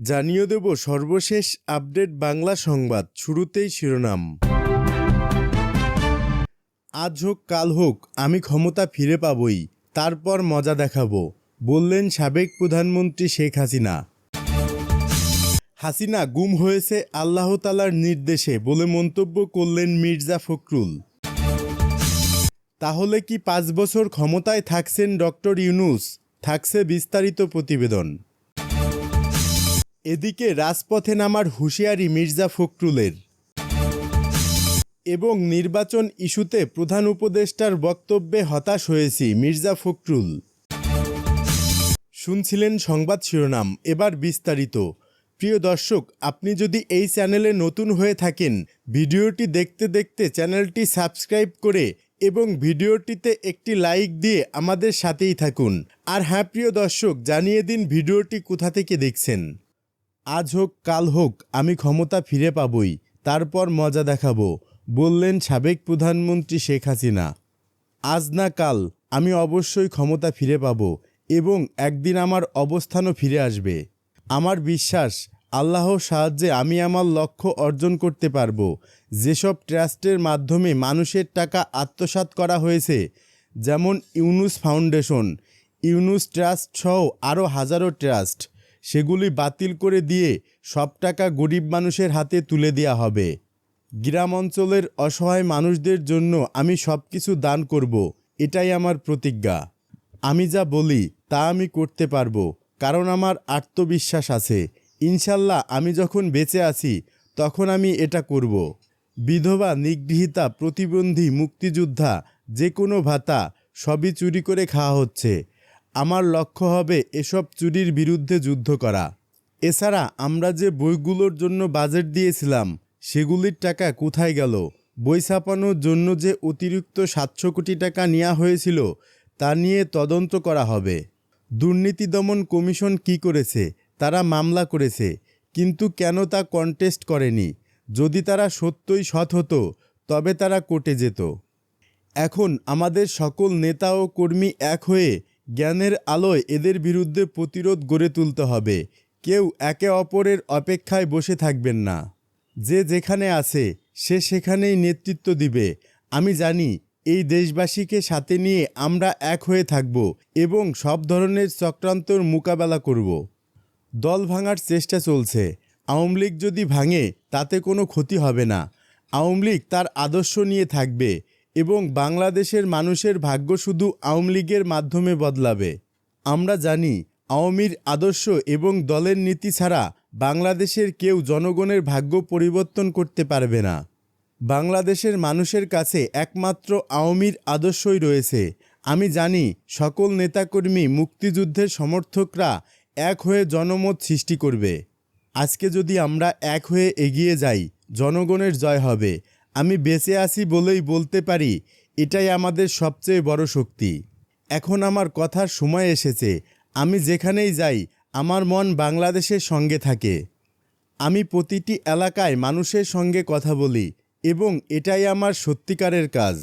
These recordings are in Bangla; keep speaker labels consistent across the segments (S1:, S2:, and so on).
S1: জানিয়ে দেব সর্বশেষ আপডেট বাংলা সংবাদ। শুরুতেই শিরোনাম। আজ হোক কাল হোক আমি ক্ষমতা ফিরে পাবই, তারপর মজা দেখাবো, বললেন সাবেক প্রধানমন্ত্রী শেখ হাসিনা। হাসিনা গুম হয়েছে আল্লাহ তাআলার নির্দেশে বলে মন্তব্য করলেন মির্জা ফখরুল। তাহলে কি 5 বছর ক্ষমতায় থাকছেন ডক্টর ইউনূস? থাকছে বিস্তারিত প্রতিবেদন। এদিকে রাজপথে নামার হুঁশিয়ারি মির্জা ফখরুলের। এবং নির্বাচন ইস্যুতে প্রধান উপদেষ্টার বক্তব্যে হতাশ হয়েছি মির্জা ফখরুল। শুনছিলেন সংবাদ শিরোনাম, এবার বিস্তারিত। প্রিয় দর্শক, আপনি যদি এই চ্যানেলে নতুন হয়ে থাকেন, ভিডিওটি দেখতে দেখতে চ্যানেলটি সাবস্ক্রাইব করে এবং ভিডিওটিতে একটি লাইক দিয়ে আমাদের সাথেই থাকুন। আর হ্যাঁ প্রিয় দর্শক, জানিয়ে দিন ভিডিওটি কোথা থেকে দেখছেন। আজ হোক কাল হোক আমি ক্ষমতা ফিরে পাবই, তারপর মজা দেখাবো, বললেন সাবেক প্রধানমন্ত্রী শেখ হাসিনা। আজ না কাল আমি অবশ্যই ক্ষমতা ফিরে পাব এবং একদিন আমার অবস্থানও ফিরে আসবে। আমার বিশ্বাস আল্লাহর সাহায্যে আমি আমার লক্ষ্য অর্জন করতে পারব। যেসব ট্রাস্টের মাধ্যমে মানুষের টাকা আত্মসাৎ করা হয়েছে, যেমন ইউনূস ফাউন্ডেশন, ইউনূস ট্রাস্ট সহ আরও হাজারো ট্রাস্ট, সেগুলি বাতিল করে দিয়ে সব টাকা গরিব মানুষের হাতে তুলে দেওয়া হবে। গ্রাম অঞ্চলের অসহায় মানুষদের জন্য আমি সব কিছু দান করব, এটাই আমার প্রতিজ্ঞা। আমি যা বলি তা আমি করতে পারবো, কারণ আমার আত্মবিশ্বাস আছে। ইনশাল্লাহ আমি যখন বেঁচে আছি তখন আমি এটা করব। বিধবা, নিগৃহীতা, প্রতিবন্ধী, মুক্তিযোদ্ধা, যে কোনো ভাতা সবই চুরি করে খাওয়া হচ্ছে। আমার লক্ষ্য হবে এসব চুরির বিরুদ্ধে যুদ্ধ করা। এছাড়া আমরা যে বইগুলোর জন্য বাজেট দিয়েছিলাম, সেগুলির টাকা কোথায় গেল? বই ছাপানোর জন্য যে অতিরিক্ত 700 কোটি টাকা নেওয়া হয়েছিল, তা নিয়ে তদন্ত করা হবে। দুর্নীতি দমন কমিশন কি করেছে? তারা মামলা করেছে, কিন্তু কেন তা কন্টেস্ট করেনি? যদি তারা সত্যই সৎ হতো তবে তারা কোর্টে যেত। এখন আমাদের সকল নেতা ও কর্মী এক হয়ে জ্ঞানের আলোয় এদের বিরুদ্ধে প্রতিরোধ গড়ে তুলতে হবে। কেউ একে অপরের অপেক্ষায় বসে থাকবেন না। যে যেখানে আছে সে সেখানেই নেতৃত্ব দিবে। আমি জানি এই দেশবাসীকে সাথে নিয়ে আমরা এক হয়ে থাকব এবং সব ধরনের চক্রান্তর মোকাবেলা করব। দল ভাঙার চেষ্টা চলছে। আওয়ামী লীগ যদি ভাঙে তাতে কোনো ক্ষতি হবে না। আওয়ামী লীগ তার আদর্শ নিয়ে থাকবে এবং বাংলাদেশের মানুষের ভাগ্য শুধু আওয়ামী লীগের মাধ্যমে বদলাবে। আমরা জানি আওয়ামীর আদর্শ এবং দলের নীতি ছাড়া বাংলাদেশের কেউ জনগণের ভাগ্য পরিবর্তন করতে পারবে না। বাংলাদেশের মানুষের কাছে একমাত্র আওয়ামীর আদর্শই রয়েছে। আমি জানি সকল নেতাকর্মী, মুক্তিযুদ্ধের সমর্থকরা এক হয়ে জনমত সৃষ্টি করবে। আজকে যদি আমরা এক হয়ে এগিয়ে যাই, জনগণের জয় হবে। আমি বেঁচে আছি বলেই বলতে পারি, এটাই আমাদের সবচেয়ে বড় শক্তি। এখন আমার কথার সময় এসেছে। আমি যেখানেই যাই আমার মন বাংলাদেশের সঙ্গে থাকে। আমি প্রতিটি এলাকায় মানুষের সঙ্গে কথা বলি এবং এটাই আমার সত্যিকারের কাজ।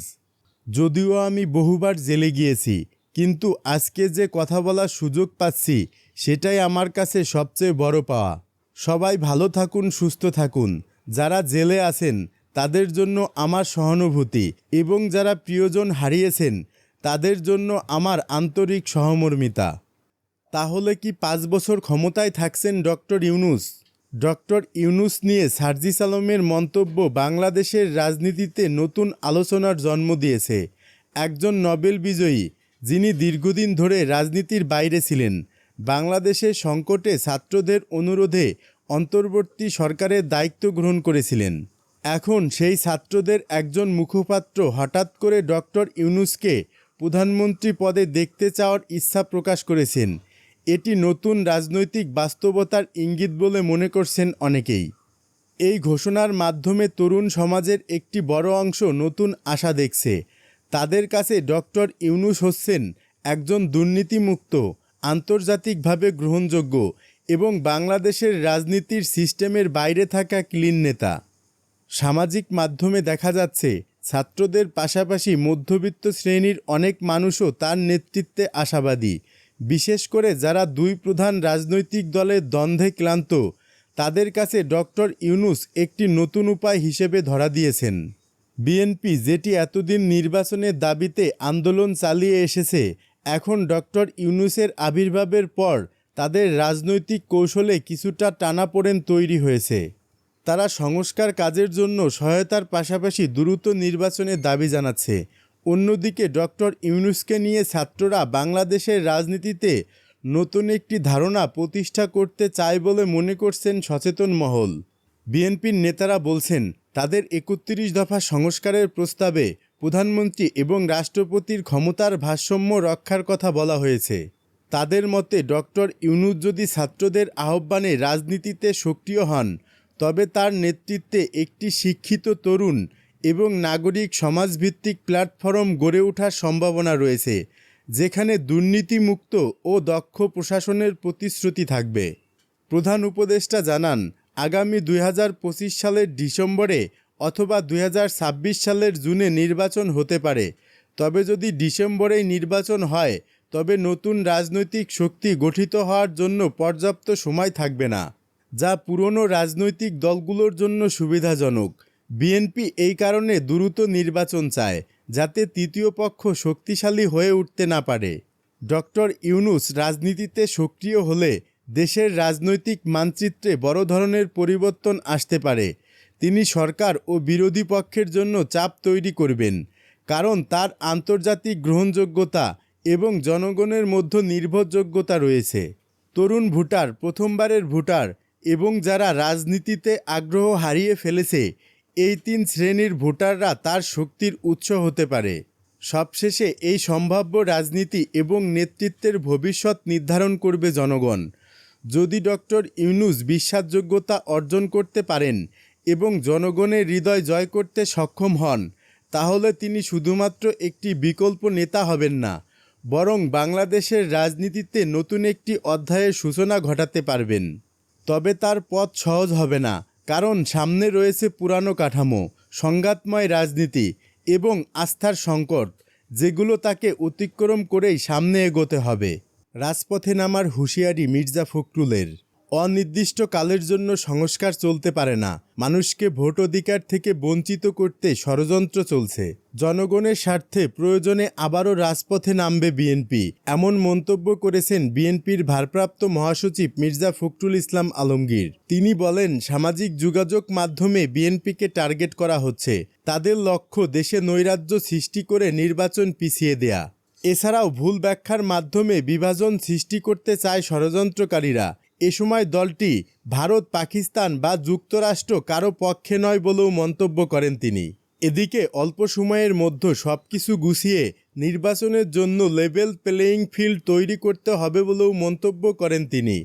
S1: যদিও আমি বহুবার জেলে গিয়েছি, কিন্তু আজকে যে কথা বলার সুযোগ পাচ্ছি সেটাই আমার কাছে সবচেয়ে বড় পাওয়া। সবাই ভালো থাকুন, সুস্থ থাকুন। যারা জেলে আছেন তাদের জন্য আমার সহানুভূতি এবং যারা প্রিয়জন হারিয়েছেন তাদের জন্য আমার আন্তরিক সহমর্মিতা। তাহলে কি 5 বছর ক্ষমতায় থাকছেন ডক্টর ইউনূস? ডক্টর ইউনূস নিয়ে সার্জিস আলমের মন্তব্য বাংলাদেশের রাজনীতিতে নতুন আলোচনার জন্ম দিয়েছে। একজন নোবেল বিজয়ী, যিনি দীর্ঘদিন ধরে রাজনীতির বাইরে ছিলেন, বাংলাদেশের সংকটে ছাত্রদের অনুরোধে অন্তর্বর্তী সরকারের দায়িত্ব গ্রহণ করেছিলেন। এখন সেই ছাত্রদের একজন মুখপাত্র হঠাৎ করে ডক্টর ইউনূসকে প্রধানমন্ত্রী পদে দেখতে চাওয়ার ইচ্ছা প্রকাশ করেছেন। এটি নতুন রাজনৈতিক বাস্তবতার ইঙ্গিত বলে মনে করছেন অনেকেই। এই ঘোষণার মাধ্যমে তরুণ সমাজের একটি বড় অংশ নতুন আশা দেখছে। তাদের কাছে ডক্টর ইউনূস হচ্ছেন একজন দুর্নীতিমুক্ত, আন্তর্জাতিকভাবে গ্রহণযোগ্য এবং বাংলাদেশের রাজনীতির সিস্টেমের বাইরে থাকা ক্লিন নেতা। সামাজিক মাধ্যমে দেখা যাচ্ছে ছাত্রদের পাশাপাশি মধ্যবিত্ত শ্রেণীর অনেক মানুষও তার নেতৃত্বে আশাবাদী। বিশেষ করে যারা দুই প্রধান রাজনৈতিক দলের দ্বন্দ্বে ক্লান্ত, তাদের কাছে ডক্টর ইউনূস একটি নতুন উপায় হিসেবে ধরা দিয়েছেন। বিএনপি যেটি এতদিন নির্বাচনের দাবিতে আন্দোলন চালিয়ে এসেছে, এখন ডক্টর ইউনূসের আবির্ভাবের পর তাদের রাজনৈতিক কৌশলে কিছুটা টানাপোড়েন তৈরি হয়েছে। তারা সংস্কার কাজের জন্য সহায়তার পাশাপাশি দ্রুত নির্বাচনের দাবি জানাচ্ছে। অন্যদিকে ডক্টর ইউনূসকে নিয়ে ছাত্ররা বাংলাদেশের রাজনীতিতে নতুন একটি ধারণা প্রতিষ্ঠা করতে চায় বলে মনে করছেন সচেতন মহল। বিএনপির নেতারা বলছেন, তাদের ৩১ দফা সংস্কারের প্রস্তাবে প্রধানমন্ত্রী এবং রাষ্ট্রপতির ক্ষমতার ভারসাম্য রক্ষার কথা বলা হয়েছে। তাদের মতে ডক্টর ইউনূস যদি ছাত্রদের আহ্বানে রাজনীতিতে সক্রিয় হন, তবে তার নেতৃত্বে একটি শিক্ষিত তরুণ এবং নাগরিক সমাজভিত্তিক প্ল্যাটফর্ম গড়ে ওঠার সম্ভাবনা রয়েছে, যেখানে দুর্নীতিমুক্ত ও দক্ষ প্রশাসনের প্রতিশ্রুতি থাকবে। প্রধান উপদেষ্টা জানান, আগামী ২০২৫ সালের ডিসেম্বরে অথবা ২০২৬ সালের জুনে নির্বাচন হতে পারে। তবে যদি ডিসেম্বরেই নির্বাচন হয়, তবে নতুন রাজনৈতিক শক্তি গঠিত হওয়ার জন্য পর্যাপ্ত সময় থাকবে না, যা পুরনো রাজনৈতিক দলগুলোর জন্য সুবিধাজনক। বিএনপি এই কারণে দ্রুত নির্বাচন চায়, যাতে তৃতীয় পক্ষ শক্তিশালী হয়ে উঠতে না পারে। ডক্টর ইউনূস রাজনীতিতে সক্রিয় হলে দেশের রাজনৈতিক মানচিত্রে বড় ধরনের পরিবর্তন আসতে পারে। তিনি সরকার ও বিরোধী পক্ষের জন্য চাপ তৈরি করবেন, কারণ তার আন্তর্জাতিক গ্রহণযোগ্যতা এবং জনগণের মধ্যে নির্ভরযোগ্যতা রয়েছে। তরুণ ভোটার, প্রথমবারের ভোটার এবং যারা রাজনীতিতে আগ্রহ হারিয়ে ফেলেছে, এই ৩ শ্রেণীর ভোটাররা তার শক্তির উৎস হতে পারে। সবশেষে এই সম্ভাব্য রাজনীতি এবং নেতৃত্বের ভবিষ্যৎ নির্ধারণ করবে জনগণ। যদি ডক্টর ইউনূস বিশ্বাসযোগ্যতা অর্জন করতে পারেন এবং জনগণের হৃদয় জয় করতে সক্ষম হন, তাহলে তিনি শুধুমাত্র একটি বিকল্প নেতা হবেন না, বরং বাংলাদেশের রাজনীতিতে নতুন একটি অধ্যায়ের সূচনা ঘটাতে পারবেন। তবে তার পথ সহজ হবে না, কারণ সামনে রয়েছে পুরানো কাঠামো, সংঘাতময় রাজনীতি এবং আস্থার সংকট, যেগুলো তাকে অতিক্রম করেই সামনে এগোতে হবে। রাজপথে নামার হুঁশিয়ারি মির্জা ফখরুলের। অনির্দিষ্টকালের জন্য সংস্কার চলতে পারে না, মানুষকে ভোট অধিকার থেকে বঞ্চিত করতে ষড়যন্ত্র চলছে। জনগণের স্বার্থে প্রয়োজনে আবারও রাজপথে নামবে বিএনপি, এমন মন্তব্য করেছেন বিএনপির ভারপ্রাপ্ত মহাসচিব মির্জা ফখরুল ইসলাম আলমগীর। তিনি বলেন, সামাজিক যোগাযোগ মাধ্যমে বিএনপিকে টার্গেট করা হচ্ছে। তাদের লক্ষ্য দেশে নৈরাজ্য সৃষ্টি করে নির্বাচন পিছিয়ে দেয়া। এছাড়াও ভুল ব্যাখ্যার মাধ্যমে বিভাজন সৃষ্টি করতে চায় ষড়যন্ত্রকারীরা। এ সময় দলটি ভারত, পাকিস্তান বা যুক্তরাষ্ট্র কারো পক্ষে নয় বলেও মন্তব্য করেন তিনি। এদিকে অল্প সময়ের মধ্যে সবকিছু গুছিয়ে নির্বাচনের জন্য লেভেল প্লেয়িং ফিল্ড তৈরি করতে হবে বলেও মন্তব্য করেন তিনি।